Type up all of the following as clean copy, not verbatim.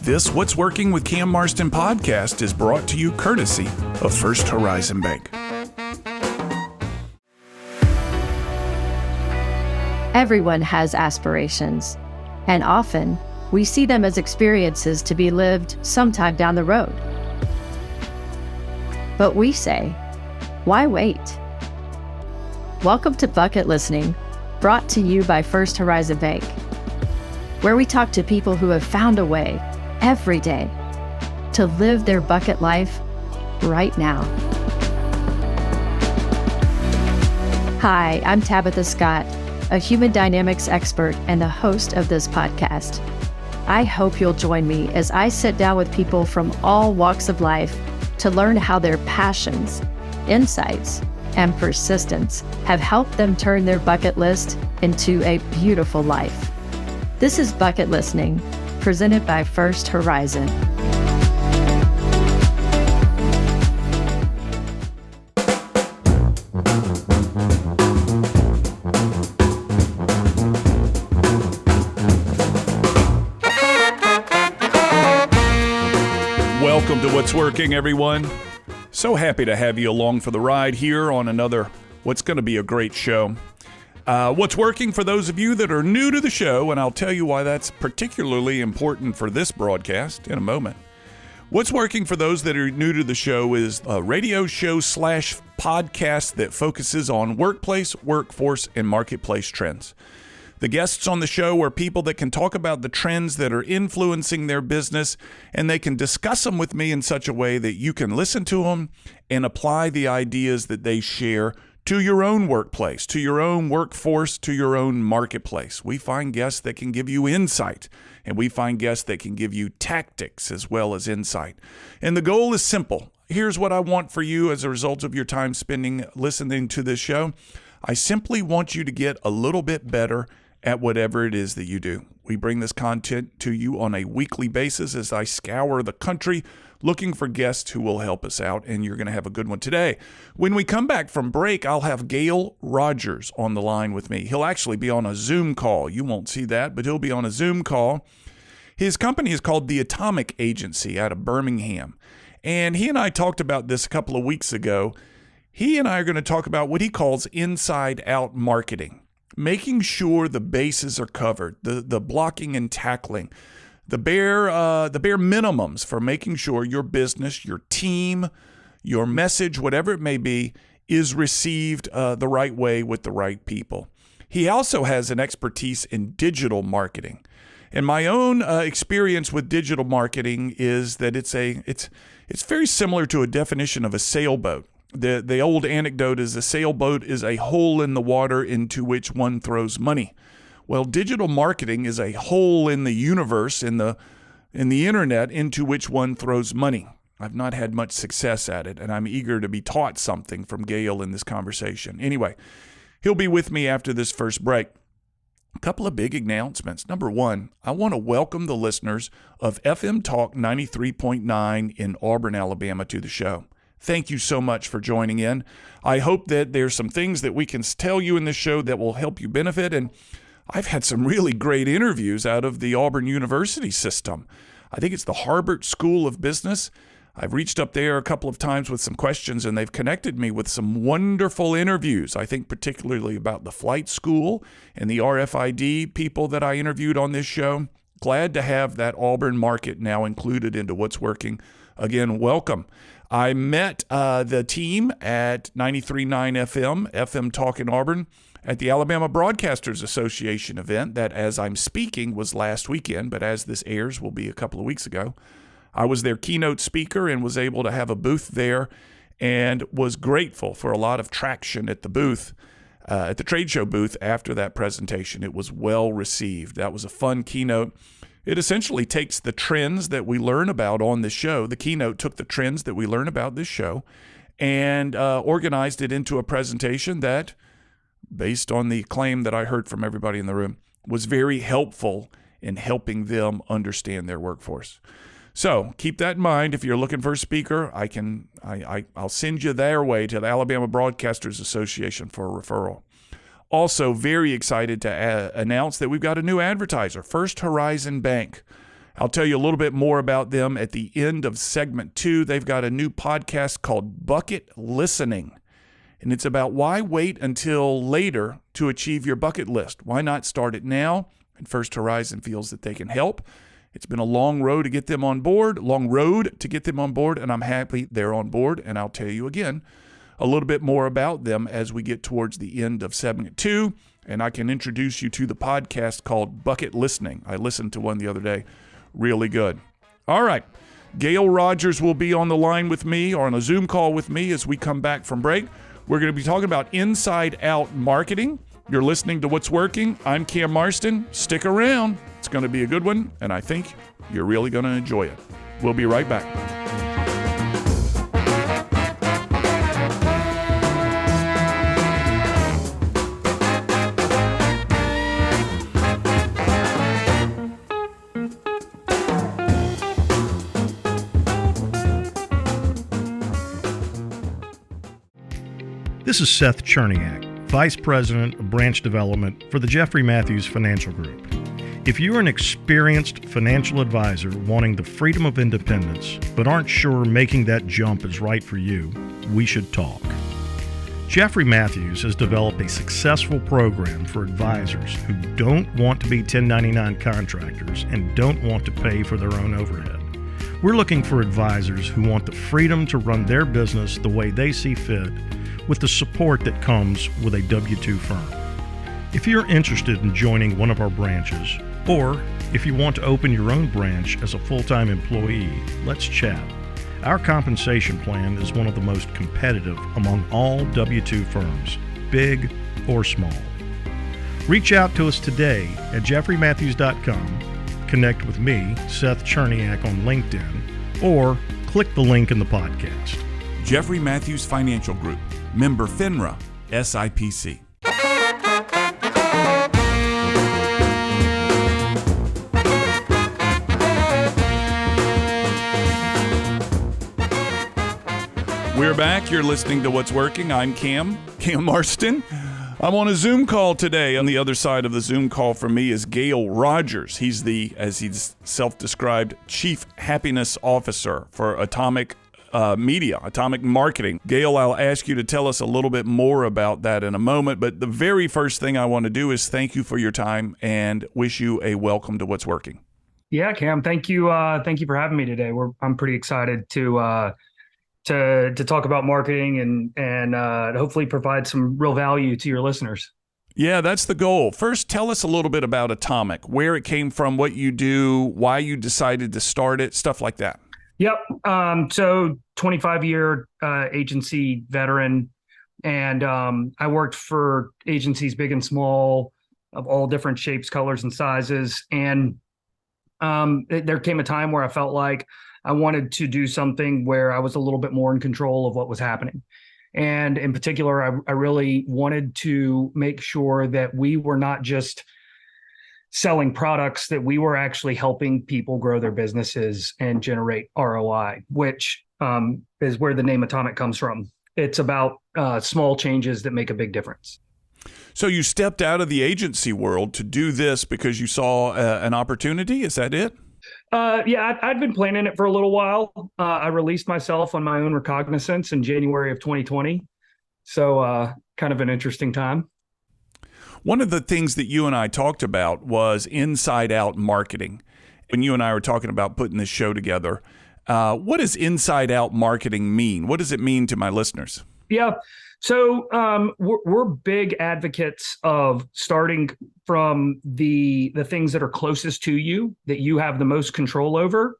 This What's Working with Cam Marston podcast is brought to you courtesy of First Horizon Bank. Everyone has aspirations, and often we see them as experiences to be lived sometime down the road. But we say, why wait? Welcome to Bucket Listening, brought to you by First Horizon Bank, where we talk to people who have found a way every day to live their bucket life right now. Hi, I'm Tabitha Scott, a human dynamics expert and the host of this podcast. I hope you'll join me as I sit down with people from all walks of life to learn how their passions, insights, and persistence have helped them turn their bucket list into a beautiful life. This is Bucket Listening, presented by First Horizon. Welcome to What's Working, everyone. So happy to have you along for the ride here on another, what's going to be a great show. What's working for those of you that are new to the show, and I'll tell you why that's particularly important for this broadcast in a moment. What's working for those that are new to the show is a radio show / podcast that focuses on workplace, workforce, and marketplace trends. The guests on the show are people that can talk about the trends that are influencing their business, and they can discuss them with me in such a way that you can listen to them and apply the ideas that they share to your own workplace, to your own workforce, to your own marketplace. We find guests that can give you insight, and we find guests that can give you tactics as well as insight. And the goal is simple. Here's what I want for you as a result of your time spending listening to this show. I simply want you to get a little bit better at whatever it is that you do. We bring this content to you on a weekly basis as I scour the country looking for guests who will help us out, and you're going to have a good one today. When we come back from break, I'll have Gayle Rogers on the line with me. He'll actually be on a Zoom call. You won't see that, but he'll be on a Zoom call. His company is called The Atomic Agency out of Birmingham, and he and I talked about this a couple of weeks ago. He and I are going to talk about what he calls inside-out marketing. Making sure the bases are covered, the blocking and tackling, the bare minimums for making sure your business, your team, your message, whatever it may be, is received the right way with the right people. He also has an expertise in digital marketing. And my own experience with digital marketing is that it's very similar to a definition of a sailboat. The old anecdote is a sailboat is a hole in the water into which one throws money. Well, digital marketing is a hole in the universe, in the internet, into which one throws money. I've not had much success at it, and I'm eager to be taught something from Gayle in this conversation. Anyway, he'll be with me after this first break. A couple of big announcements. Number one, I want to welcome the listeners of FM Talk 93.9 in Auburn, Alabama to the show. Thank you so much for joining in. I hope that there's some things that we can tell you in this show that will help you benefit. And I've had some really great interviews out of the Auburn University system. I think it's the Harbert School of Business. I've reached up there a couple of times with some questions, and they've connected me with some wonderful interviews. I think particularly about the flight school and the RFID people that I interviewed on this show. Glad to have that Auburn market now included into What's Working. Again, welcome. I met the team at 93.9 FM Talk in Auburn, at the Alabama Broadcasters Association event that, as I'm speaking, was last weekend, but as this airs will be a couple of weeks ago. I was their keynote speaker and was able to have a booth there and was grateful for a lot of traction at the booth, at the trade show booth after that presentation. It was well received. That was a fun keynote. It essentially takes the trends that we learn about on this show. The keynote took the trends that we learn about this show and organized it into a presentation that, based on the acclaim that I heard from everybody in the room, was very helpful in helping them understand their workforce. So keep that in mind. If you're looking for a speaker, I'll send you their way to the Alabama Broadcasters Association for a referral. Also, very excited to announce that we've got a new advertiser, First Horizon Bank. I'll tell you a little bit more about them at the end of segment 2. They've got a new podcast called Bucket Listening, and it's about why wait until later to achieve your bucket list. Why not start it now? And First Horizon feels that they can help. It's been a long road to get them on board, and I'm happy they're on board. And I'll tell you again a little bit more about them as we get towards the end of segment 2. And I can introduce you to the podcast called Bucket Listening. I listened to one the other day. Really good. All right. Gayle Rogers will be on the line with me, or on a Zoom call with me, as we come back from break. We're going to be talking about inside-out marketing. You're listening to What's Working. I'm Cam Marston. Stick around. It's going to be a good one, and I think you're really going to enjoy it. We'll be right back. This is Seth Cherniak, Vice President of Branch Development for the Jeffrey Matthews Financial Group. If you're an experienced financial advisor wanting the freedom of independence but aren't sure making that jump is right for you, we should talk. Jeffrey Matthews has developed a successful program for advisors who don't want to be 1099 contractors and don't want to pay for their own overhead. We're looking for advisors who want the freedom to run their business the way they see fit, with the support that comes with a W-2 firm. If you're interested in joining one of our branches, or if you want to open your own branch as a full-time employee, let's chat. Our compensation plan is one of the most competitive among all W-2 firms, big or small. Reach out to us today at jeffreymatthews.com, connect with me, Seth Cherniak, on LinkedIn, or click the link in the podcast. Jeffrey Matthews Financial Group, member FINRA, SIPC. We're back. You're listening to What's Working. I'm Cam Marston. I'm on a Zoom call today. On the other side of the Zoom call from me is Gayle Rogers. He's the, as he's self-described, Chief Happiness Officer for Atomic Media, Atomic Marketing. Gayle, I'll ask you to tell us a little bit more about that in a moment, but the very first thing I want to do is thank you for your time and wish you a welcome to What's Working. Yeah, Cam, thank you. Thank you for having me today. I'm pretty excited to talk about marketing and hopefully provide some real value to your listeners. Yeah, that's the goal. First, tell us a little bit about Atomic, where it came from, what you do, why you decided to start it, stuff like that. Yep. So 25-year agency veteran, and I worked for agencies big and small of all different shapes, colors, and sizes. And there came a time where I felt like I wanted to do something where I was a little bit more in control of what was happening. And in particular, I really wanted to make sure that we were not just selling products, that we were actually helping people grow their businesses and generate ROI, which is where the name Atomic comes from. It's about small changes that make a big difference. So you stepped out of the agency world to do this because you saw an opportunity? Is that it? Yeah, I'd been planning it for a little while. I released myself on my own recognizance in January of 2020. So kind of an interesting time. One of the things that you and I talked about was inside-out marketing. When you and I were talking about putting this show together, what does inside-out marketing mean? What does it mean to my listeners? Yeah, so we're big advocates of starting from the things that are closest to you, that you have the most control over,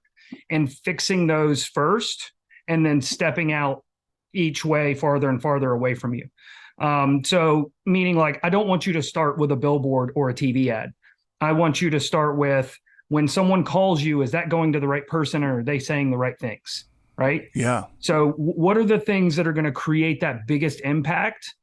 and fixing those first, and then stepping out each way farther and farther away from you. So meaning, like, I don't want you to start with a billboard or a TV ad. I want you to start with, when someone calls you, is that going to the right person, or are they saying the right things? Right? Yeah. So what are the things that are going to create that biggest impact?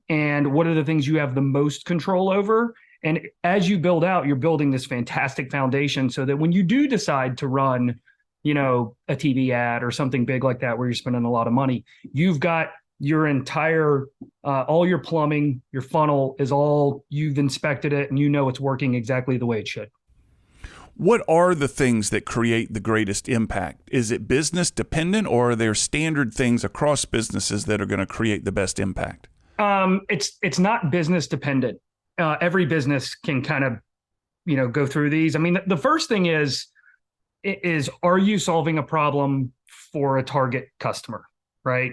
And what are the things you have the most control over? And as you build out, you're building this fantastic foundation so that when you do decide to run, a TV ad or something big like that, where you're spending a lot of money, you've got your entire, all your plumbing, your funnel is all, you've inspected it and it's working exactly the way it should. What are the things that create the greatest impact? Is it business dependent, or are there standard things across businesses that are going to create the best impact? It's not business dependent. Every business can kind of, go through these. I mean, the first thing is, are you solving a problem for a target customer, right?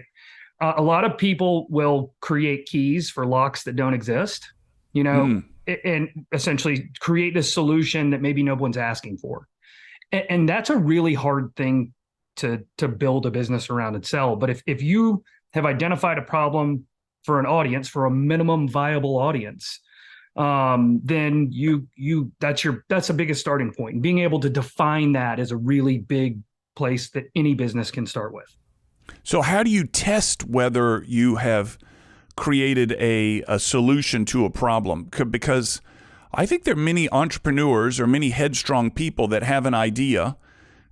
A lot of people will create keys for locks that don't exist, and essentially create this solution that maybe no one's asking for. And that's a really hard thing to build a business around and sell. But if you have identified a problem for an audience, for a minimum viable audience, then that's the biggest starting point. And being able to define that is a really big place that any business can start with. So how do you test whether you have created a solution to a problem? Because I think there are many entrepreneurs or many headstrong people that have an idea.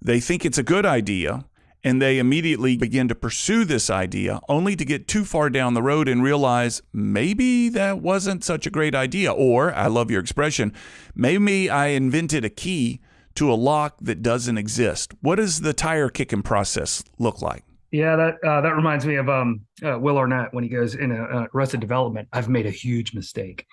They think it's a good idea, and they immediately begin to pursue this idea only to get too far down the road and realize maybe that wasn't such a great idea. Or, I love your expression, maybe I invented a key to a lock that doesn't exist. What does the tire kicking process look like? Yeah, that reminds me of Will Arnett when he goes in Arrested Development. I've made a huge mistake.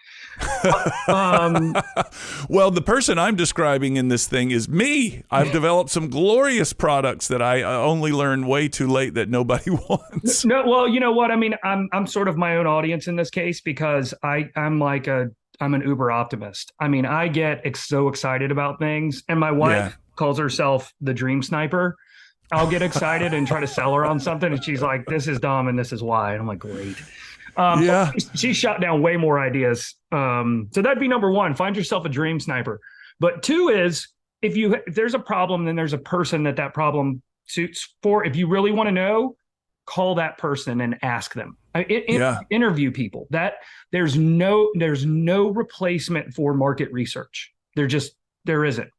Well, the person I'm describing in this thing is me. I've developed some glorious products that I only learned way too late that nobody wants. No, well, you know what? I mean, I'm sort of my own audience in this case because I'm an uber optimist. I mean, I get so excited about things, and my wife calls herself the dream sniper. I'll get excited and try to sell her on something, and she's like, "This is dumb, and this is why." And I'm like, "Great." She shot down way more ideas. So that'd be number one: find yourself a dream sniper. But two is if there's a problem, then there's a person that problem suits for. If you really want to know, call that person and ask them. Interview people. That there's no replacement for market research. There isn't.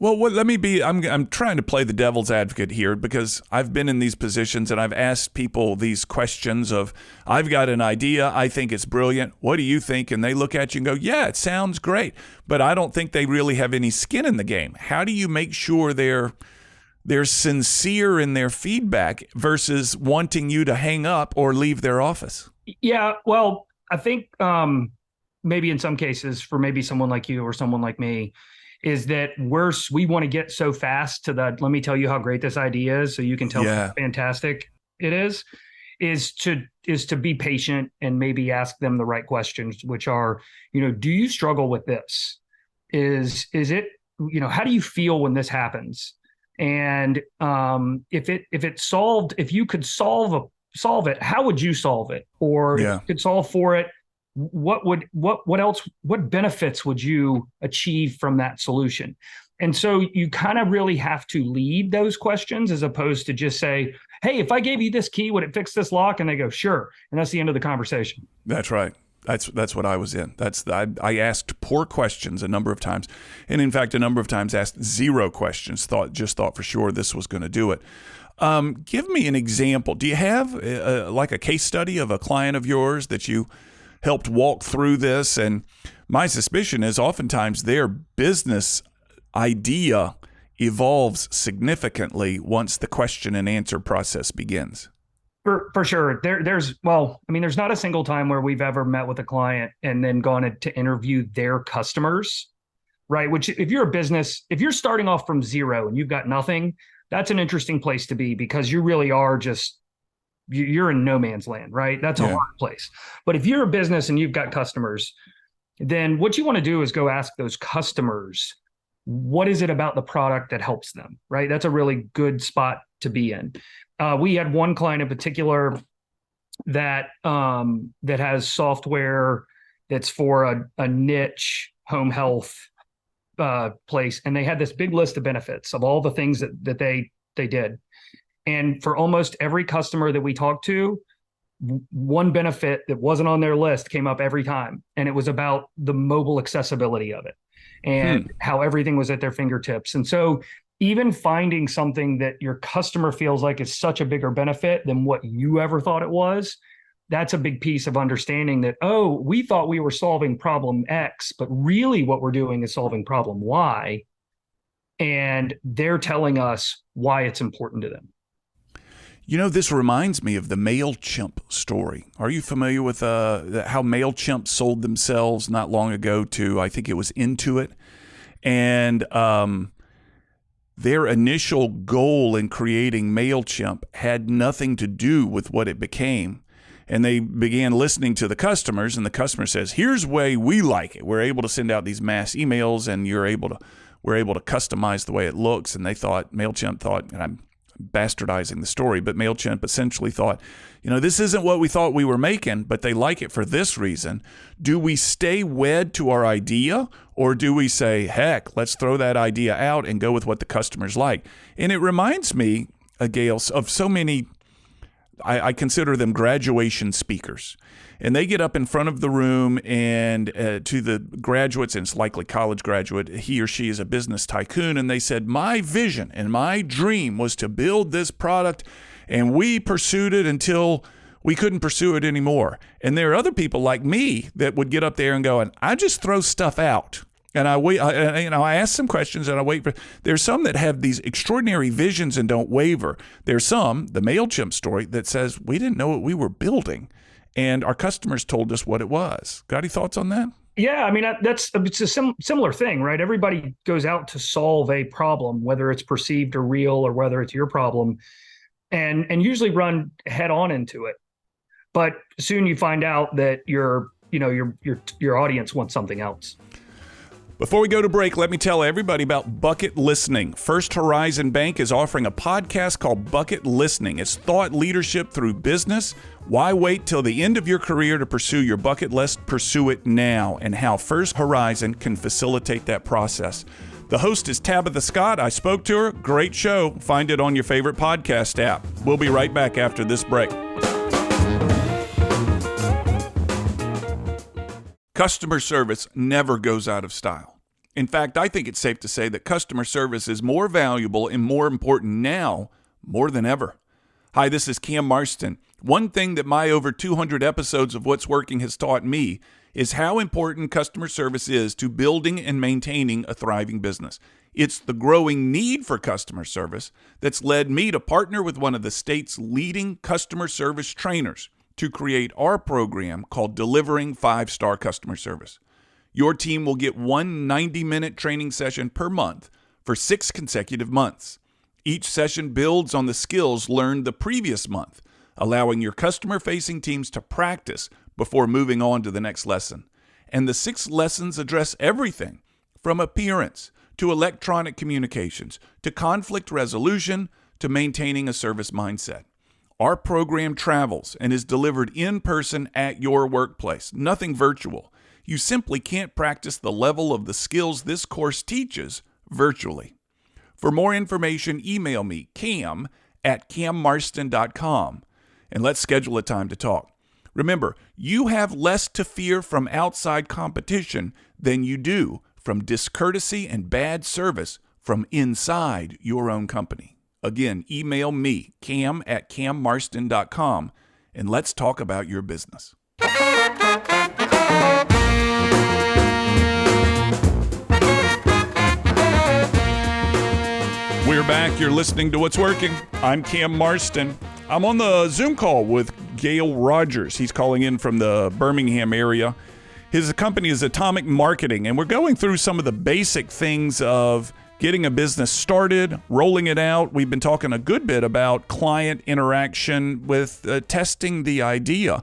Well, I'm trying to play the devil's advocate here because I've been in these positions and I've asked people these questions of, I've got an idea, I think it's brilliant, what do you think? And they look at you and go, yeah, it sounds great, but I don't think they really have any skin in the game. How do you make sure they're sincere in their feedback versus wanting you to hang up or leave their office? Yeah, well, I think maybe in some cases for maybe someone like you or someone like me, is that we want to get so fast to let me tell you how great this idea is so you can tell me how fantastic it is to be patient and maybe ask them the right questions, which are, do you struggle with this? Is it, how do you feel when this happens? And if you could solve it, how would you solve it? Or if you could solve for it, what benefits would you achieve from that solution? And so you kind of really have to lead those questions as opposed to just say, hey, if I gave you this key, would it fix this lock? And they go, sure. And that's the end of the conversation. That's right. That's what I was in. I asked poor questions a number of times. And in fact, a number of times asked zero questions, thought for sure this was going to do it. Give me an example. Do you have like a case study of a client of yours that you helped walk through this? And my suspicion is oftentimes their business idea evolves significantly once the question and answer process begins. For sure. There's not a single time where we've ever met with a client and then gone to interview their customers, right? Which if you're a business, if you're starting off from zero and you've got nothing, that's an interesting place to be because you really are you're in no man's land, right? That's a hard place. But if you're a business and you've got customers, then what you want to do is go ask those customers, what is it about the product that helps them, right? That's a really good spot to be in. We had one client in particular that has software that's for a niche home health place. And they had this big list of benefits of all the things that they did. And for almost every customer that we talked to, one benefit that wasn't on their list came up every time. And it was about the mobile accessibility of it and how everything was at their fingertips. And so even finding something that your customer feels like is such a bigger benefit than what you ever thought it was, that's a big piece of understanding that, oh, we thought we were solving problem X, but really what we're doing is solving problem Y. and they're telling us why it's important to them. This reminds me of the MailChimp story. Are you familiar with how MailChimp sold themselves not long ago to, I think it was Intuit? And their initial goal in creating MailChimp had nothing to do with what it became. And they began listening to the customers, and the customer says, here's the way we like it. We're able to send out these mass emails, and we're able to customize the way it looks. And MailChimp thought, and I'm bastardizing the story, but MailChimp essentially thought, this isn't what we thought we were making, but they like it for this reason. Do we stay wed to our idea, or do we say, heck, let's throw that idea out and go with what the customers like? And it reminds me, Gayle, of so many, I consider them graduation speakers. And they get up in front of the room and to the graduates, and it's likely college graduate, he or she is a business tycoon, and they said, my vision and my dream was to build this product, and we pursued it until we couldn't pursue it anymore. And there are other people like me that would get up there and go, and I just throw stuff out. And I ask some questions and I wait for. There's some that have these extraordinary visions and don't waver. There's some, the MailChimp story, that says we didn't know what we were building, and our customers told us what it was. Got any thoughts on that? Yeah, I mean, it's a similar thing, right? Everybody goes out to solve a problem, whether it's perceived or real, or whether it's your problem, and usually run head on into it. But soon you find out that your audience wants something else. Before we go to break, let me tell everybody about Bucket Listening. First Horizon Bank is offering a podcast called Bucket Listening. It's thought leadership through business. Why wait till the end of your career to pursue your bucket list? Pursue it now, and how First Horizon can facilitate that process. The host is Tabitha Scott. I spoke to her. Great show. Find it on your favorite podcast app. We'll be right back after this break. Customer service never goes out of style. In fact, I think it's safe to say that customer service is more valuable and more important now more than ever. Hi, this is Cam Marston. One thing that my over 200 episodes of What's Working has taught me is how important customer service is to building and maintaining a thriving business. It's the growing need for customer service that's led me to partner with one of the state's leading customer service trainers to create our program called Delivering 5-Star Customer Service. Your team will get one 90-minute training session per month for 6 consecutive months. Each session builds on the skills learned the previous month, allowing your customer-facing teams to practice before moving on to the next lesson. And the 6 lessons address everything from appearance to electronic communications to conflict resolution to maintaining a service mindset. Our program travels and is delivered in person at your workplace, nothing virtual. You simply can't practice the level of the skills this course teaches virtually. For more information, email me, cam@cammarston.com, and let's schedule a time to talk. Remember, you have less to fear from outside competition than you do from discourtesy and bad service from inside your own company. Again, email me, cam@cammarston.com, and let's talk about your business. We're back. You're listening to What's Working. I'm Cam Marston. I'm on the Zoom call with Gayle Rogers. He's calling in from the Birmingham area. His company is Atomic Marketing, and we're going through some of the basic things of getting a business started, rolling it out. We've been talking a good bit about client interaction with testing the idea.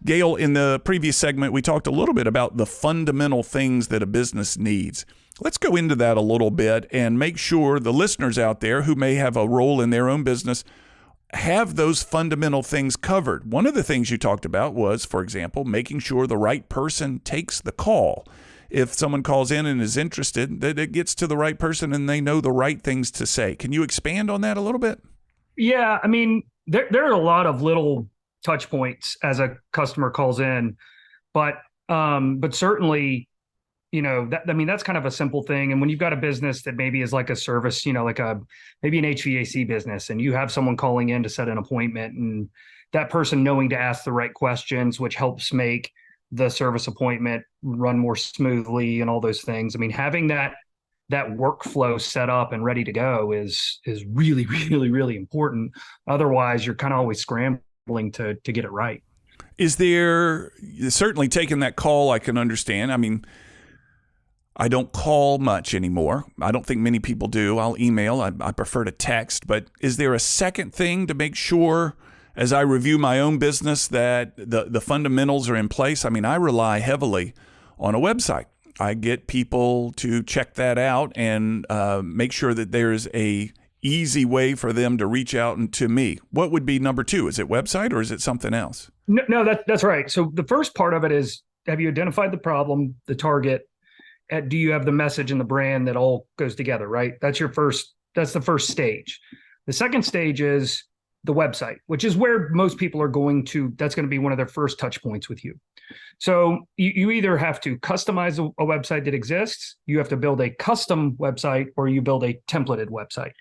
Gayle, in the previous segment, we talked a little bit about the fundamental things that a business needs. Let's go into that a little bit and make sure the listeners out there who may have a role in their own business have those fundamental things covered. One of the things you talked about was, for example, making sure the right person takes the call. If someone calls in and is interested, that it gets to the right person and they know the right things to say. Can you expand on that a little bit? Yeah, I mean, there are a lot of little touch points as a customer calls in, but certainly, that's kind of a simple thing. And when you've got a business that maybe is like a service, maybe an HVAC business, and you have someone calling in to set an appointment, and that person knowing to ask the right questions, which helps make the service appointment run more smoothly and all those things. I mean, having that that workflow set up and ready to go is really, really, really important. Otherwise, you're kind of always scrambling to get it right. Is there, certainly taking that call, I can understand. I mean, I don't call much anymore. I don't think many people do. I'll email. I prefer to text. But is there a second thing to make sure, as I review my own business, that the fundamentals are in place? I mean, I rely heavily on a website. I get people to check that out and make sure that there's a easy way for them to reach out to me. What would be number two? Is it website or is it something else? No, that's right. So the first part of it is, have you identified the problem, the target? Do you have the message and the brand that all goes together, right? That's the first stage. The second stage is the website, which is where most people are that's going to be one of their first touch points with you. So you either have to customize a website that exists, you have to build a custom website, or you build a templated website.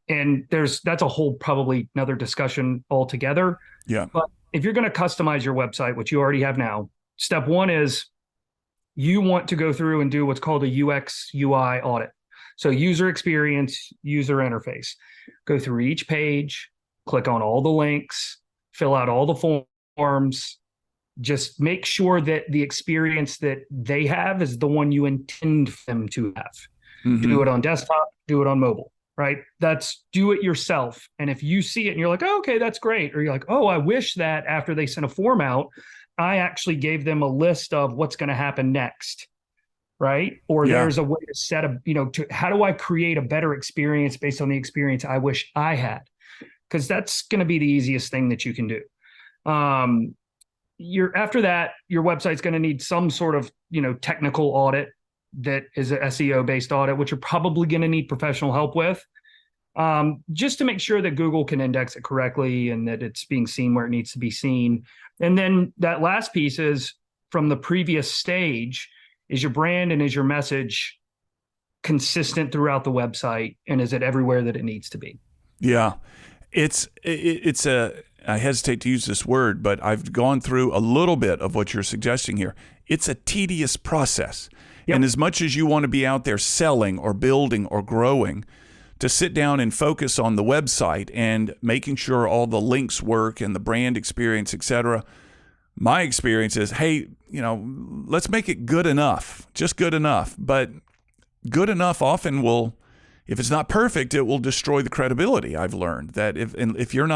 And that's a whole, probably another discussion altogether. Yeah. But if you're going to customize your website, which you already have now, step one is you want to go through and do what's called a UX UI audit. So user experience, user interface. Go through each page, click on all the links, fill out all the forms. Just make sure that the experience that they have is the one you intend them to have. Mm-hmm. Do it on desktop, do it on mobile, right? Do it yourself. And if you see it and you're like, oh, okay, that's great. Or you're like, oh, I wish that after they sent a form out, I actually gave them a list of what's going to happen next, right? Or there's a way to set how do I create a better experience based on the experience I wish I had? Because that's going to be the easiest thing that you can do. After that, your website's going to need some sort of, technical audit that is an SEO based audit, which you're probably going to need professional help with, just to make sure that Google can index it correctly and that it's being seen where it needs to be seen. And then that last piece is, from the previous stage, is your brand and is your message consistent throughout the website, and is it everywhere that it needs to be? Yeah. I hesitate to use this word, but I've gone through a little bit of what you're suggesting here. It's a tedious process. Yep. And as much as you want to be out there selling or building or growing, to sit down and focus on the website and making sure all the links work and the brand experience, et cetera, my experience is, hey, let's make it good enough, just good enough. But good enough often will, if it's not perfect, it will destroy the credibility. I've learned that if you're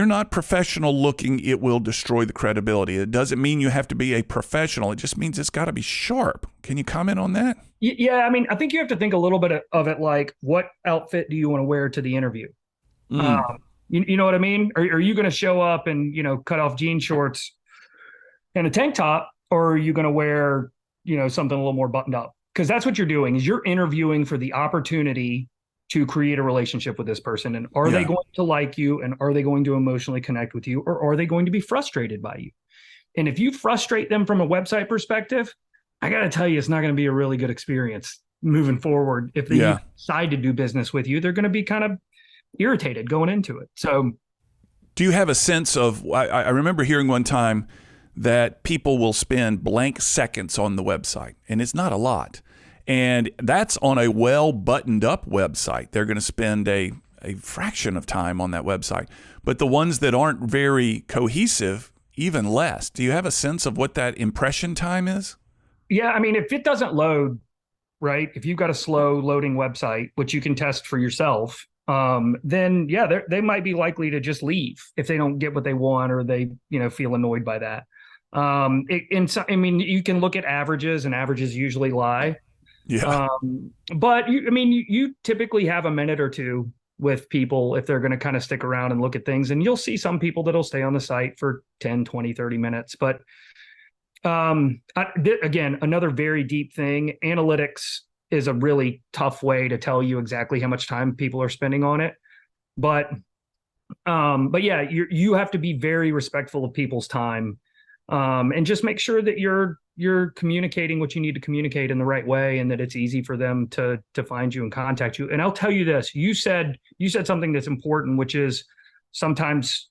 not professional looking, it will destroy the credibility. It doesn't mean you have to be a professional. It just means it's got to be sharp. Can you comment on that? Yeah, I mean, I think you have to think a little bit of it like, what outfit do you want to wear to the interview? You know what I mean? Are you going to show up and, cut off jean shorts and a tank top, or are you going to wear, something a little more buttoned up? Because that's what you're doing, is you're interviewing for the opportunity to create a relationship with this person. And are they going to like you? And are they going to emotionally connect with you? Or are they going to be frustrated by you? And if you frustrate them from a website perspective, I got to tell you, it's not going to be a really good experience moving forward. If they decide to do business with you, they're going to be kind of irritated going into it. So do you have a sense of, I remember hearing one time that people will spend blank seconds on the website, and it's not a lot. And that's on a well buttoned up website. They're going to spend a fraction of time on that website. But the ones that aren't very cohesive, even less. Do you have a sense of what that impression time is? Yeah, I mean, if it doesn't load, right? If you've got a slow loading website, which you can test for yourself, then they might be likely to just leave if they don't get what they want, or they, feel annoyed by that. You can look at averages, and averages usually lie. Yeah. But you typically have a minute or two with people if they're going to kind of stick around and look at things, and you'll see some people that'll stay on the site for 10, 20, 30 minutes. But again, another very deep thing, analytics is a really tough way to tell you exactly how much time people are spending on it. But yeah, you have to be very respectful of people's time, and just make sure that you're communicating what you need to communicate in the right way, and that it's easy for them to find you and contact you. And I'll tell you this, you said something that's important, which is sometimes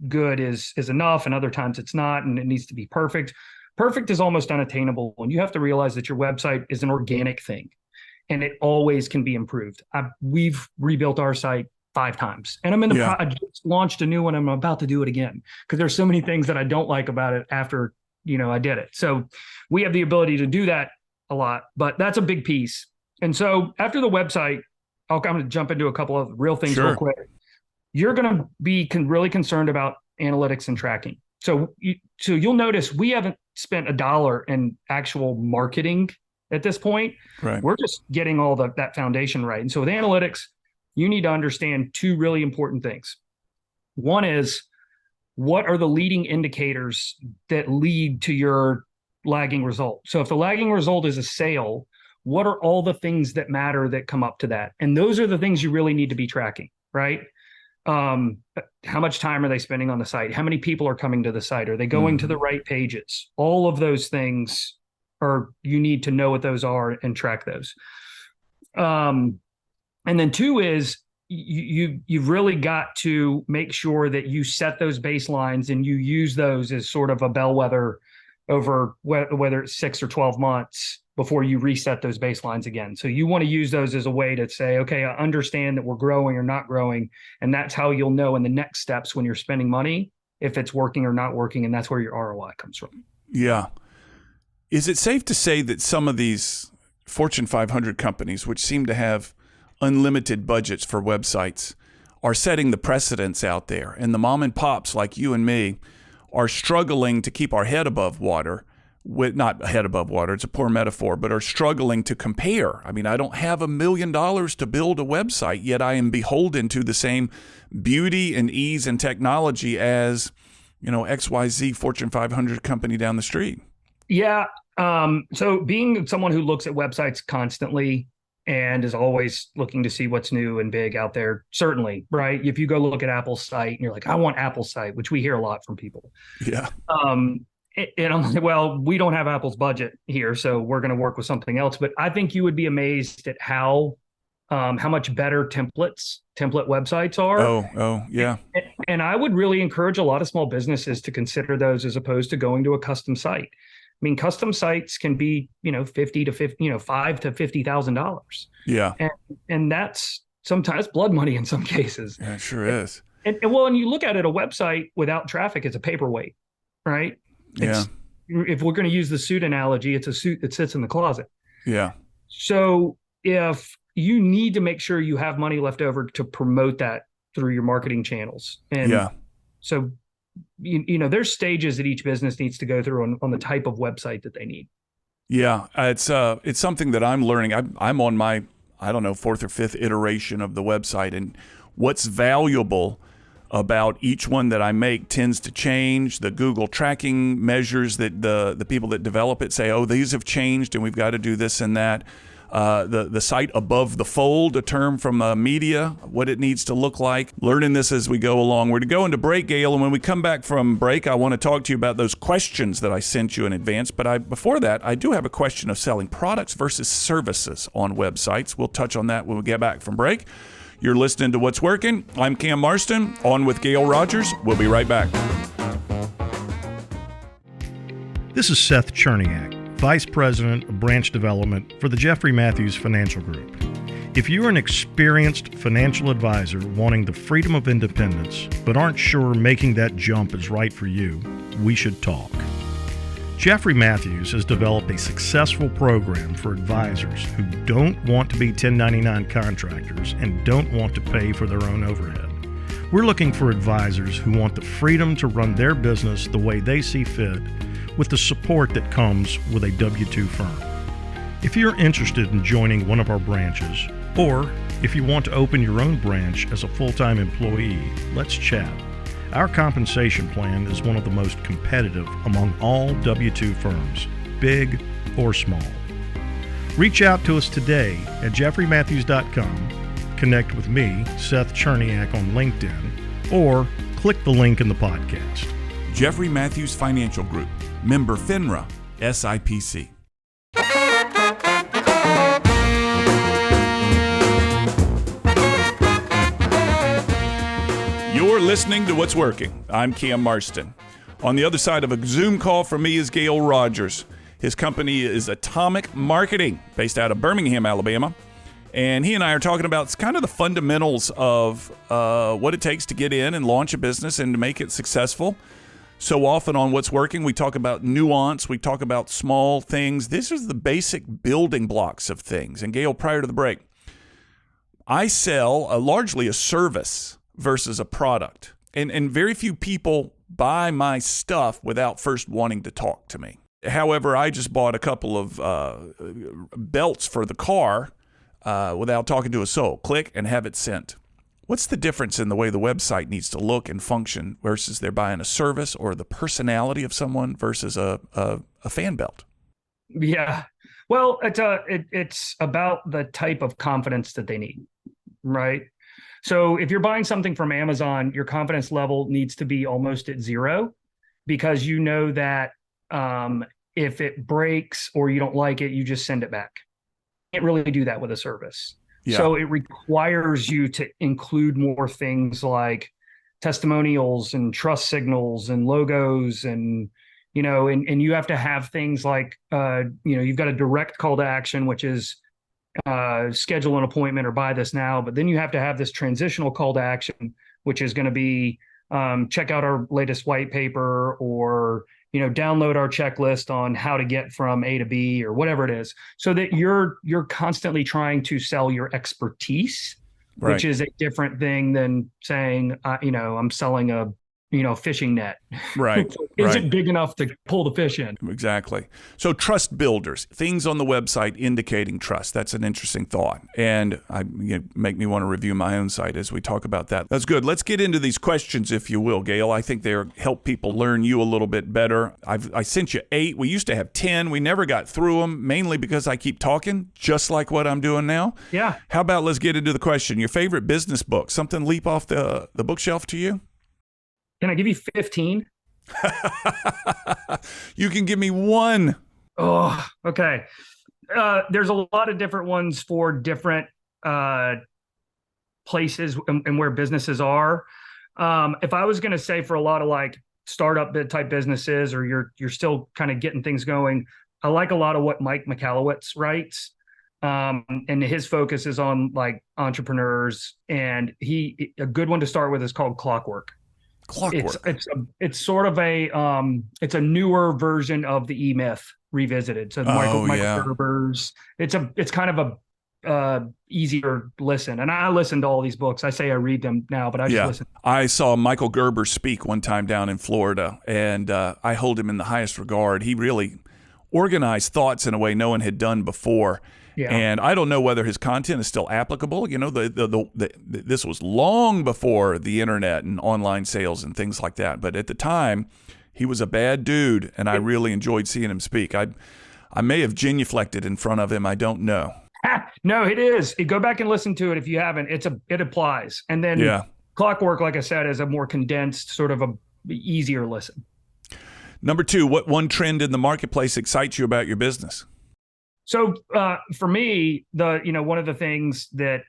good is enough, and other times it's not, and it needs to be perfect. Perfect is almost unattainable, and you have to realize that your website is an organic thing. and it always can be improved. We've rebuilt our site 5 times, and I just launched a new one. I'm about to do it again because there's so many things that I don't like about it after, I did it. So we have the ability to do that a lot, but that's a big piece. And so after the website, I'm going to jump into a couple of real things real quick. You're going to be really concerned about analytics and tracking. So you'll notice we haven't spent $1 in actual marketing at this point. Right. We're just getting all that foundation right. And so with analytics, you need to understand 2 really important things. One is, what are the leading indicators that lead to your lagging result? So if the lagging result is a sale, what are all the things that matter that come up to that? And those are the things you really need to be tracking, right? How much time are they spending on the site? How many people are coming to the site? Are they going to the right pages? All of those things you need to know what those are and track those. And then 2 is you've really got to make sure that you set those baselines and you use those as sort of a bellwether over whether it's 6 or 12 months before you reset those baselines again. So you want to use those as a way to say, okay, I understand that we're growing or not growing. And that's how you'll know in the next steps when you're spending money, if it's working or not working. And that's where your ROI comes from. Yeah. Is it safe to say that some of these Fortune 500 companies, which seem to have unlimited budgets for websites, are setting the precedents out there, and the mom and pops like you and me are struggling to keep our head above water, not head above water, it's a poor metaphor, but are struggling to compare? I mean, I don't have $1 million to build a website, yet I am beholden to the same beauty and ease and technology as, XYZ Fortune 500 company down the street. Yeah. So being someone who looks at websites constantly and is always looking to see what's new and big out there, certainly, right? If you go look at Apple's site and you're like, I want Apple's site, which we hear a lot from people. Yeah. And I'm like, well, we don't have Apple's budget here, so we're going to work with something else. But I think you would be amazed at how much better template websites are. Oh, yeah. And I would really encourage a lot of small businesses to consider those as opposed to going to a custom site. I mean, custom sites can be, $5,000 to $50,000. Yeah. And that's sometimes blood money in some cases. Yeah, it sure is. And you look at it, a website without traffic is a paperweight, right? If we're going to use the suit analogy, it's a suit that sits in the closet. Yeah. So if you need to make sure you have money left over to promote that through your marketing channels. And so there's stages that each business needs to go through on the type of website that they need. Yeah, it's something that I'm learning. I'm on my, 4th or 5th iteration of the website, and what's valuable about each one that I make tends to change. The Google tracking measures that the people that develop it say, oh, these have changed, and we've got to do this and that. The site above the fold, a term from media, what it needs to look like. Learning this as we go along. We're to go into break, Gayle, and when we come back from break, I want to talk to you about those questions that I sent you in advance. But before that, I do have a question of selling products versus services on websites. We'll touch on that when we get back from break. You're listening to What's Working. I'm Cam Marston, on with Gayle Rogers. We'll be right back. This is Seth Cherniak, Vice President of Branch Development for the Jeffrey Matthews Financial Group. If you're an experienced financial advisor wanting the freedom of independence, but aren't sure making that jump is right for you, we should talk. Jeffrey Matthews has developed a successful program for advisors who don't want to be 1099 contractors and don't want to pay for their own overhead. We're looking for advisors who want the freedom to run their business the way they see fit, with the support that comes with a W-2 firm. If you're interested in joining one of our branches, or if you want to open your own branch as a full-time employee, let's chat. Our compensation plan is one of the most competitive among all W-2 firms, big or small. Reach out to us today at jeffreymatthews.com, connect with me, Seth Cherniak, on LinkedIn, or click the link in the podcast. Jeffrey Matthews Financial Group, member FINRA, SIPC. You're listening to What's Working. I'm Cam Marston. On the other side of a Zoom call from me is Gayle Rogers. His company is Atomic Marketing, based out of Birmingham, Alabama. And he and I are talking about kind of the fundamentals of what it takes to get in and launch a business and to make it successful. So often on What's Working, we talk about nuance. We talk about small things. This is the basic building blocks of things. And Gayle, prior to the break, I sell largely a service versus a product. And very few people buy my stuff without first wanting to talk to me. However, I just bought a couple of belts for the car without talking to a soul. Click and have it sent. What's the difference in the way the website needs to look and function versus they're buying a service or the personality of someone versus a fan belt? Yeah. Well, it's about the type of confidence that they need, right? So if you're buying something from Amazon, your confidence level needs to be almost at zero, because you know that if it breaks or you don't like it, you just send it back. You can't really do that with a service. Yeah. So it requires you to include more things like testimonials and trust signals and logos and you have to have things like, you've got a direct call to action, which is schedule an appointment or buy this now. But then you have to have this transitional call to action, which is going to be check out our latest white paper or, download our checklist on how to get from A to B or whatever it is, so that you're constantly trying to sell your expertise, right, which is a different thing than saying, I'm selling a fishing net. Right. Is it big enough to pull the fish in? Exactly. So trust builders, things on the website indicating trust. That's an interesting thought. And make me want to review my own site as we talk about that. That's good. Let's get into these questions, if you will, Gayle. I think they help people learn you a little bit better. I sent you 8. We used to have 10. We never got through them, mainly because I keep talking, just like what I'm doing now. Yeah. How about let's get into the question. Your favorite business book, something leap off the bookshelf to you? Can I give you 15? You can give me 1. Oh, okay. There's a lot of different ones for different places and where businesses are. If I was going to say for a lot of like startup type businesses, or you're still kind of getting things going, I like a lot of what Mike Michalowicz writes. And his focus is on like entrepreneurs, and a good one to start with is called Clockwork. It's sort of it's a newer version of the E-Myth revisited. So Michael Gerber's, it's kind of a easier listen. And I listen to all these books. I say I read them now, but I just listen. I saw Michael Gerber speak one time down in Florida, and I hold him in the highest regard. He really organized thoughts in a way no one had done before. Yeah. And I don't know whether his content is still applicable. This was long before the internet and online sales and things like that. But at the time, he was a bad dude, and I really enjoyed seeing him speak. I may have genuflected in front of him. I don't know. No, it is. Go back and listen to it if you haven't. It applies. And then Clockwork, like I said, is a more condensed, sort of a easier listen. Number 2, what one trend in the marketplace excites you about your business? So for me, one of the things that,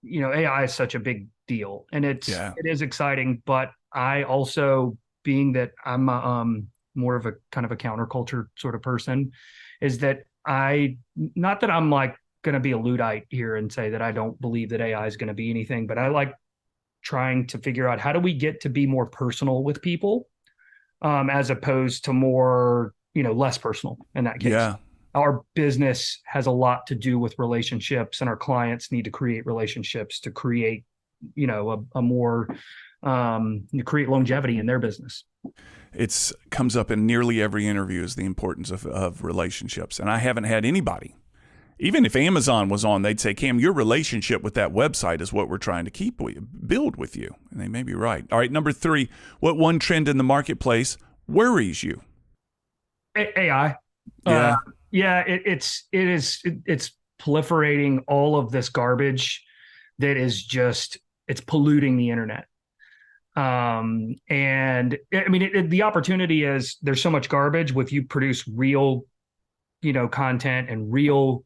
AI is such a big deal, and it is exciting, but I also, being that I'm more of a kind of a counterculture sort of person, is that not that I'm like going to be a Luddite here and say that I don't believe that AI is going to be anything, but I like trying to figure out how do we get to be more personal with people, as opposed to more, less personal in that case. Yeah. Our business has a lot to do with relationships, and our clients need to create relationships to create, a more, create longevity in their business. It comes up in nearly every interview is the importance of relationships. And I haven't had anybody, even if Amazon was on, they'd say, Cam, your relationship with that website is what we're trying to build with you. And they may be right. All right. Number 3, what one trend in the marketplace worries you? AI. Yeah. It's proliferating all of this garbage that is it's polluting the internet. And I mean, the opportunity is there's so much garbage. If you produce real, content and real,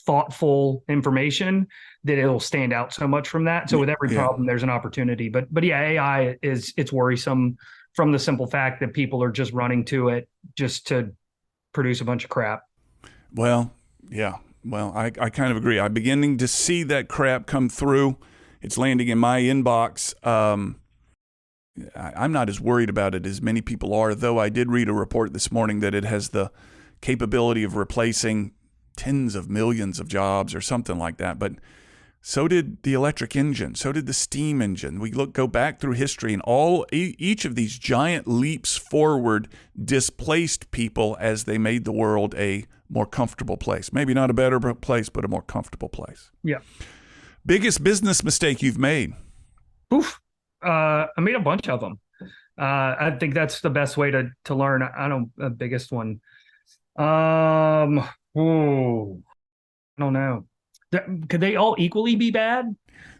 thoughtful information, that it'll stand out so much from that. So with every problem, there's an opportunity. But yeah, AI it's worrisome from the simple fact that people are just running to it just to produce a bunch of crap. Well, yeah. Well, I kind of agree. I'm beginning to see that crap come through. It's landing in my inbox. I'm not as worried about it as many people are, though I did read a report this morning that it has the capability of replacing tens of millions of jobs or something like that. But so did the electric engine. So did the steam engine. We go back through history, and each of these giant leaps forward displaced people as they made the world a more comfortable place. Maybe not a better place, but a more comfortable place. Yeah. Biggest business mistake you've made? Oof. I made a bunch of them. I think that's the best way to learn. I don't the biggest one. I don't know. Could they all equally be bad?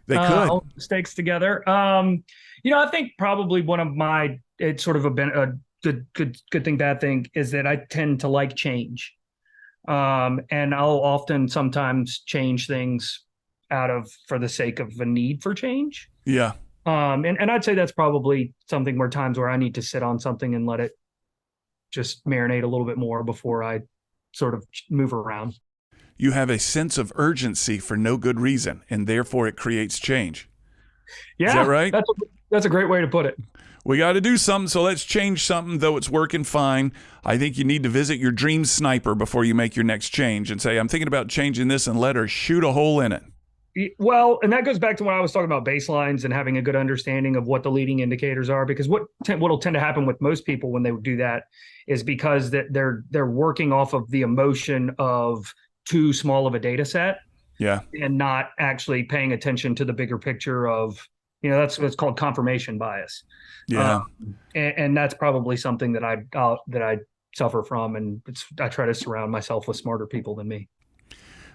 They could. All mistakes together. I think probably one of my, it's sort of a good thing, bad thing is that I tend to like change. And I'll sometimes change things for the sake of a need for change. Yeah. And I'd say that's probably something times where I need to sit on something and let it just marinate a little bit more before I sort of move around. You have a sense of urgency for no good reason, and therefore it creates change. Yeah. Is that right? That's a great way to put it. We got to do something, so let's change something, though it's working fine. I think you need to visit your dream sniper before you make your next change and say, I'm thinking about changing this, and let her shoot a hole in it. Well, and that goes back to when I was talking about baselines and having a good understanding of what the leading indicators are, because what'll tend to happen with most people when they do that is because that they're working off of the emotion of too small of a data set. Yeah. And not actually paying attention to the bigger picture of, that's what's called confirmation bias. Yeah. And that's probably something that I suffer from. And I try to surround myself with smarter people than me.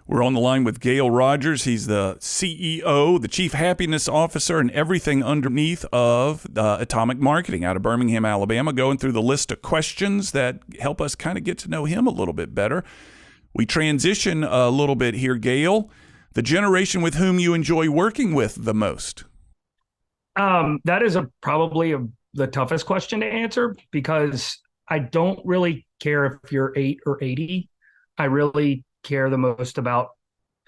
We're on the line with Gayle Rogers. He's the CEO, the Chief Happiness Officer, and everything underneath of Atomic Marketing out of Birmingham, Alabama, going through the list of questions that help us kind of get to know him a little bit better. We transition a little bit here, Gayle. The generation with whom you enjoy working with the most? That is probably the toughest question to answer, because I don't really care if you're 8 or 80. I really care the most about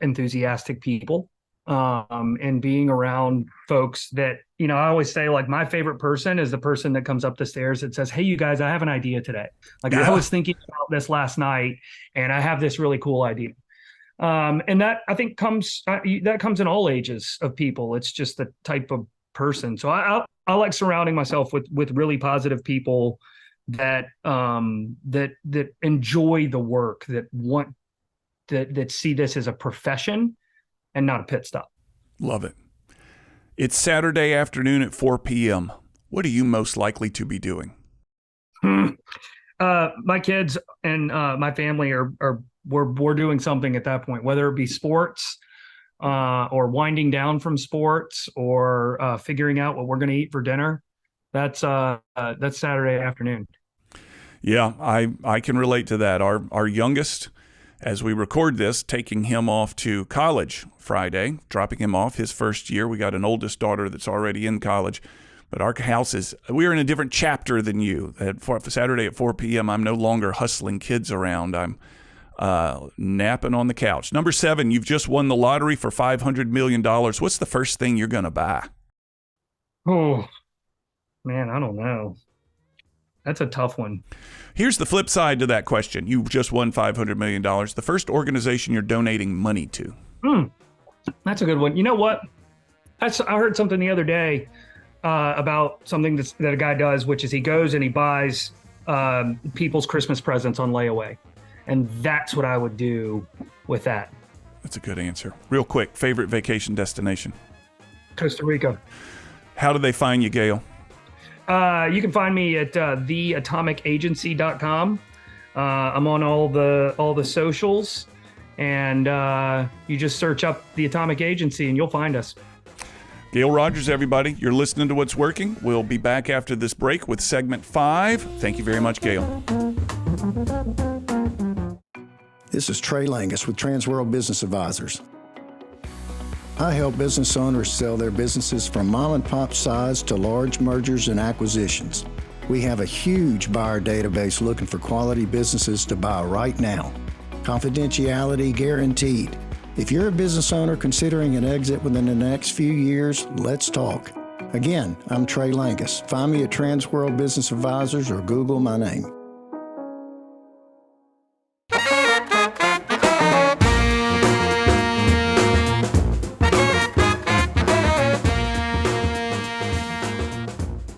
enthusiastic people, and being around folks that, I always say, like, my favorite person is the person that comes up the stairs that says, hey, you guys, I have an idea today. Like, I was thinking about this last night and I have this really cool idea. And that, I think, comes in all ages of people. It's just the type of person. So I like surrounding myself with really positive people that enjoy the work, that see this as a profession and not a pit stop. Love it. It's Saturday afternoon at 4 p.m. What are you most likely to be doing? My kids and my family we're doing something at that point, whether it be sports or winding down from sports or figuring out what we're going to eat for dinner. That's Saturday afternoon. Yeah, I can relate to that. Our youngest, as we record this, taking him off to college Friday, dropping him off his first year. We got an oldest daughter that's already in college, but our house we're in a different chapter than you. Saturday at 4 p.m., I'm no longer hustling kids around. I'm napping on the couch. Number 7, you've just won the lottery for $500 million. What's the first thing you're going to buy? Oh, man, I don't know. That's a tough one. Here's the flip side to that question. You just won $500 million. The first organization you're donating money to. That's a good one. You know what? I heard something the other day about something that a guy does, which is he goes and he buys people's Christmas presents on layaway. And that's what I would do with that. That's a good answer. Real quick, favorite vacation destination? Costa Rica. How do they find you, Gayle? You can find me at theatomicagency.com. I'm on all the socials, and you just search up The Atomic Agency and you'll find us. Gayle Rogers, everybody. You're listening to What's Working. We'll be back after this break with segment 5. Thank you very much, Gayle. This is Trey Langus with Transworld Business Advisors. I help business owners sell their businesses from mom and pop size to large mergers and acquisitions. We have a huge buyer database looking for quality businesses to buy right now. Confidentiality guaranteed. If you're a business owner considering an exit within the next few years, let's talk. Again, I'm Trey Langus. Find me at Transworld Business Advisors or Google my name.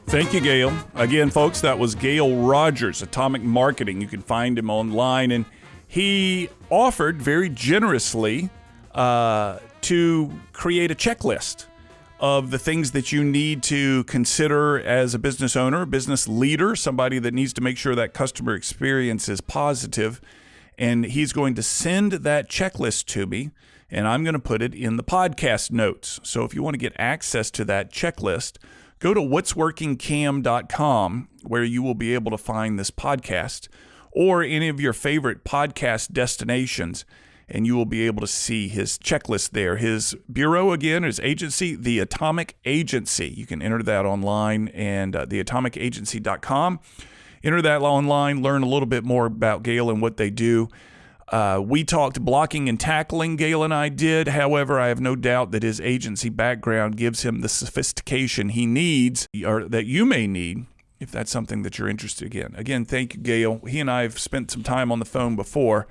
Thank you, Gayle. Again, folks, that was Gayle Rogers, Atomic Marketing. You can find him online, and he offered very generously to create a checklist of the things that you need to consider as a business owner, business leader, somebody that needs to make sure that customer experience is positive. And he's going to send that checklist to me, and I'm going to put it in the podcast notes. So if you want to get access to that checklist, go to what'sworkingcam.com, where you will be able to find this podcast or any of your favorite podcast destinations, and you will be able to see his checklist there. His bureau, again, his agency, The Atomic Agency. You can enter that online, and theatomicagency.com. Enter that online, learn a little bit more about Gayle and what they do. We talked blocking and tackling, Gayle and I did. However, I have no doubt that his agency background gives him the sophistication he needs, or that you may need, if that's something that you're interested in. Again, thank you, Gayle. He and I have spent some time on the phone before,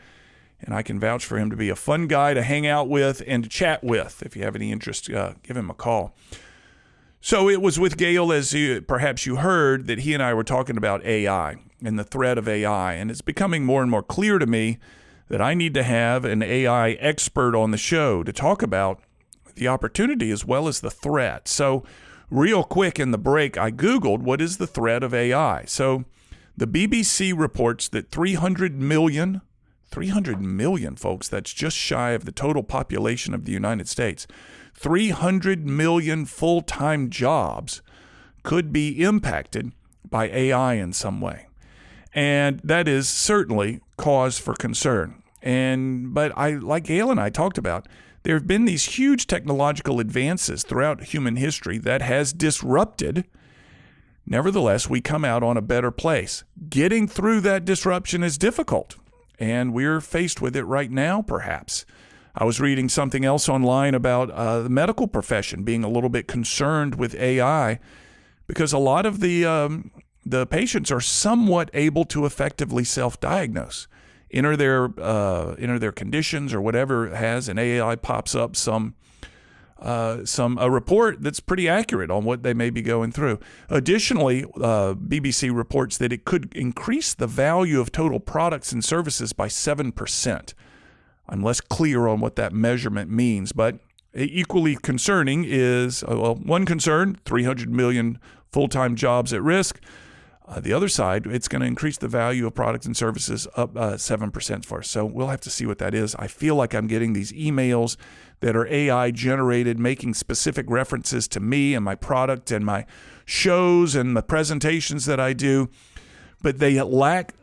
and I can vouch for him to be a fun guy to hang out with and to chat with. If you have any interest, give him a call. So it was with Gayle, as perhaps you heard, that he and I were talking about AI and the threat of AI. And it's becoming more and more clear to me that I need to have an AI expert on the show to talk about the opportunity as well as the threat. So real quick in the break, I Googled what is the threat of AI. So the BBC reports that 300 million, folks, that's just shy of the total population of the United States. 300 million full-time jobs could be impacted by AI in some way. And that is certainly cause for concern. But like Gayle and I talked about, there have been these huge technological advances throughout human history that has disrupted. Nevertheless, we come out on a better place. Getting through that disruption is difficult, and we're faced with it right now, perhaps. I was reading something else online about the medical profession being a little bit concerned with AI because a lot of the patients are somewhat able to effectively self-diagnose, enter their conditions or whatever it has, and AI pops up a report that's pretty accurate on what they may be going through. Additionally, BBC reports that it could increase the value of total products and services by 7%. I'm less clear on what that measurement means, but equally concerning is, one concern, 300 million full-time jobs at risk. The other side, it's going to increase the value of products and services up 7% for us. So we'll have to see what that is. I feel like I'm getting these emails that are AI generated, making specific references to me and my product and my shows and the presentations that I do, but they lack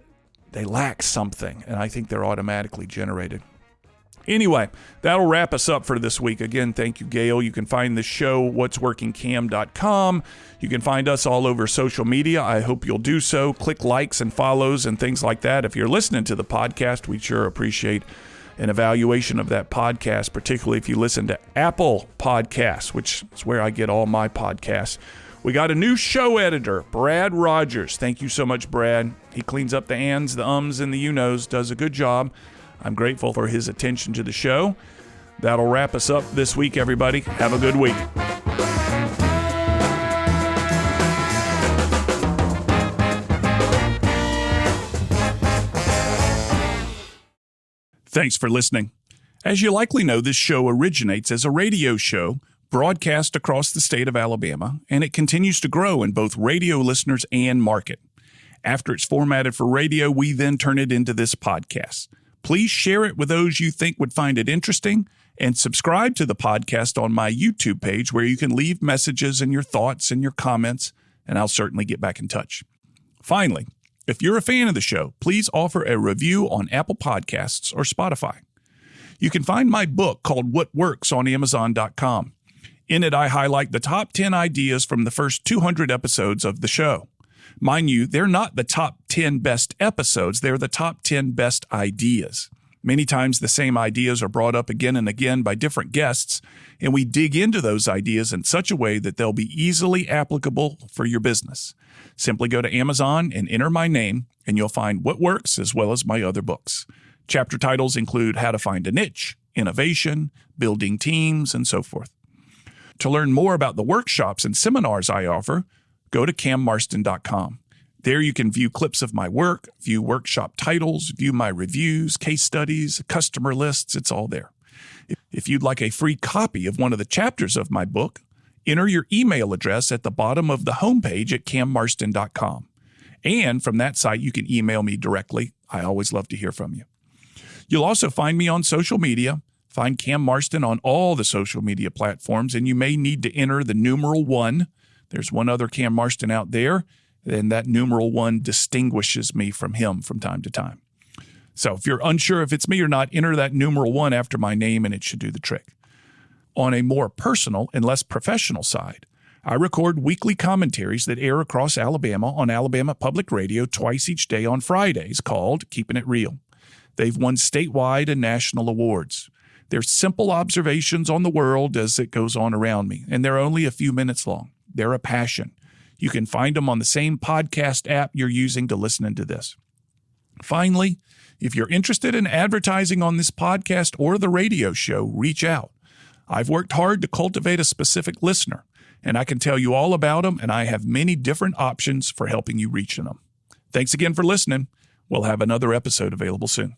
something, and I think they're automatically generated. Anyway, that'll wrap us up for this week. Again, thank you, Gayle. You can find the show, what'sworkingcam.com. You can find us all over social media. I hope you'll do so. Click likes and follows and things like that. If you're listening to the podcast, we sure appreciate an evaluation of that podcast, particularly if you listen to Apple Podcasts, which is where I get all my podcasts. We got a new show editor, Brad Rogers. Thank you so much, Brad. He cleans up the ands, the ums, and the you-knows, does a good job. I'm grateful for his attention to the show. That'll wrap us up this week, everybody. Have a good week. Thanks for listening. As you likely know, this show originates as a radio show broadcast across the state of Alabama, and it continues to grow in both radio listeners and market. After it's formatted for radio, we then turn it into this podcast. Please share it with those you think would find it interesting, and subscribe to the podcast on my YouTube page where you can leave messages and your thoughts and your comments, and I'll certainly get back in touch. Finally, if you're a fan of the show, please offer a review on Apple Podcasts or Spotify. You can find my book called What Works on Amazon.com. In it, I highlight the top 10 ideas from the first 200 episodes of the show. Mind you, they're not the top 10 best episodes. They're the top 10 best ideas. Many times the same ideas are brought up again and again by different guests, and we dig into those ideas in such a way that they'll be easily applicable for your business. Simply go to Amazon and enter my name, and you'll find What Works as well as my other books. Chapter titles include How to Find a Niche, Innovation, Building Teams, and so forth. To learn more about the workshops and seminars I offer, go to cammarston.com. There you can view clips of my work, view workshop titles, view my reviews, case studies, customer lists. It's all there. If you'd like a free copy of one of the chapters of my book, enter your email address at the bottom of the homepage at cammarston.com. And from that site, you can email me directly. I always love to hear from you. You'll also find me on social media. Find Cam Marston on all the social media platforms, and you may need to enter the numeral 1. There's one other Cam Marston out there, and that numeral 1 distinguishes me from him from time to time. So if you're unsure if it's me or not, enter that numeral 1 after my name, and it should do the trick. On a more personal and less professional side, I record weekly commentaries that air across Alabama on Alabama Public Radio twice each day on Fridays called Keeping It Real. They've won statewide and national awards. They're simple observations on the world as it goes on around me, and they're only a few minutes long. They're a passion. You can find them on the same podcast app you're using to listen to this. Finally, if you're interested in advertising on this podcast or the radio show, reach out. I've worked hard to cultivate a specific listener, and I can tell you all about them, and I have many different options for helping you reach them. Thanks again for listening. We'll have another episode available soon.